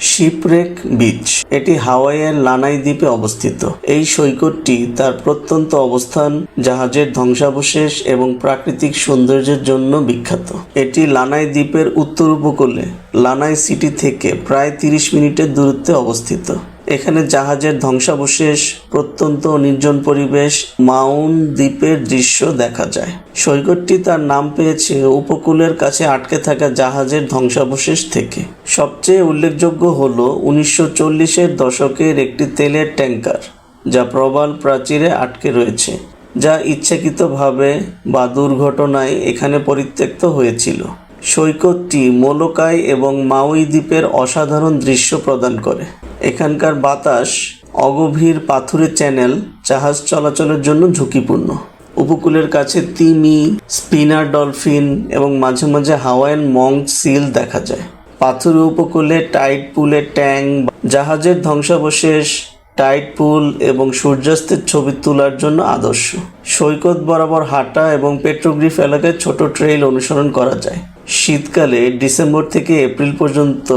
শিপরেক beach এটি হাওয়াইয়ের লানাই দ্বীপে অবস্থিত। এই সৈকতটি তার প্রত্যন্ত অবস্থান, জাহাজের ধ্বংসাবশেষ এবং প্রাকৃতিক সৌন্দর্যের জন্য বিখ্যাত। এটি লানাই দ্বীপের উত্তর উপকূলে লানাই সিটি থেকে প্রায় 30 মিনিটের দূরত্বে অবস্থিত। এখানে জাহাজের ধ্বংসাবশেষ, প্রত্যন্ত নির্জন পরিবেশ, মাউন দ্বীপের দৃশ্য দেখা যায়। সৈকতটি তার নাম পেয়েছে উপকূলের কাছে আটকে থাকা জাহাজের ধ্বংসাবশেষ থেকে। সবচেয়ে উল্লেখযোগ্য হল 1940-এর দশকের একটি তেলের ট্যাঙ্কার, যা প্রবাল প্রাচীরে আটকে রয়েছে, যা ইচ্ছাকৃতভাবে বা দুর্ঘটনায় এখানে পরিত্যক্ত হয়েছিল। সৈকতটি মোলোকাই এবং মাউই দ্বীপের অসাধারণ দৃশ্য প্রদান করে। এখানকার বাতাস, অগভীর পাথুরে চ্যানেল জাহাজ চলাচলের জন্য ঝুঁকিপূর্ণ। উপকূলের কাছে তিমি, স্পিনার ডলফিন এবং মাঝে মাঝে হাওয়াইয়ান মঙ্ক সিল দেখা যায়। পাথুরে উপকূলে টাইড পুলের ট্যাং, জাহাজের ধ্বংসাবশেষ, টাইড পুল এবং সূর্যাস্তের ছবি তোলার জন্য আদর্শ। সৈকত বরাবর হাঁটা এবং পেট্রোগ্রিফ এলাকায় ছোট ট্রেইল অনুসরণ করা যায়। শীতকালে ডিসেম্বর থেকে এপ্রিল পর্যন্ত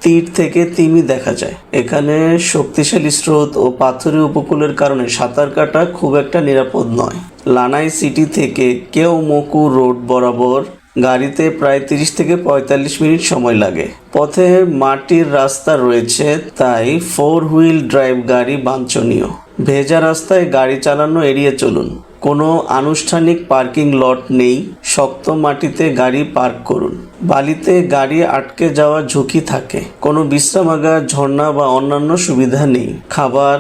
তীর থেকে তিমি দেখা যায়। এখানে শক্তিশালী স্রোত ও পাথুরে উপকূলের কারণে সাঁতার কাটা খুব একটা নিরাপদ নয়। লানাই সিটি থেকে কেওমোকু রোড বরাবর গাড়িতে প্রায় 30 থেকে 45 মিনিট সময় লাগে। পথে মাটির রাস্তা রয়েছে, তাই 4 হুইল ড্রাইভ গাড়ি বাঞ্ছনীয়। ভেজা রাস্তায় গাড়ি চালানো এড়িয়ে চলুন। কোনো আনুষ্ঠানিক পার্কিং লট নেই, শক্ত মাটিতে গাড়ি পার্ক করুন। বালিতে গাড়ি আটকে যাওয়ার ঝুঁকি থাকে। কোনো বিশ্রামাগার, ঝর্ণা বা অন্যান্য সুবিধা নেই। খাবার,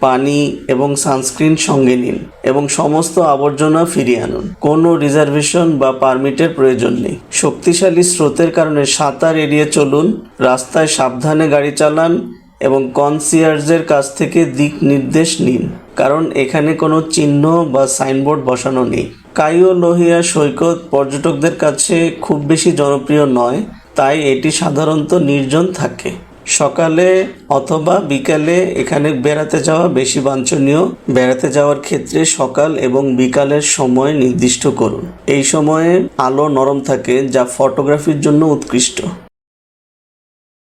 পানি এবং সানস্ক্রিন সঙ্গে নিন এবং সমস্ত আবর্জনা ফিরিয়ে আনুন। কোনো রিজার্ভেশন বা পারমিটের প্রয়োজন নেই। শক্তিশালী স্রোতের কারণে সাঁতার এড়িয়ে চলুন। রাস্তায় সাবধানে গাড়ি চালান এবং কনসিয়ার্জের কাছ থেকে দিক নির্দেশ নিন, কারণ এখানে কোনো চিহ্ন বা সাইনবোর্ড বসানো নেই। কাইও লোহিয়া সৈকত পর্যটকদের কাছে খুব বেশি জনপ্রিয় নয়, তাই এটি সাধারণত নির্জন থাকে। সকালে অথবা বিকালে এখানে বেড়াতে যাওয়া বেশি বাঞ্ছনীয়। বেড়াতে যাওয়ার ক্ষেত্রে সকাল এবং বিকালের সময় নির্দিষ্ট করুন। এই সময়ে আলো নরম থাকে, যা ফটোগ্রাফির জন্য উৎকৃষ্ট।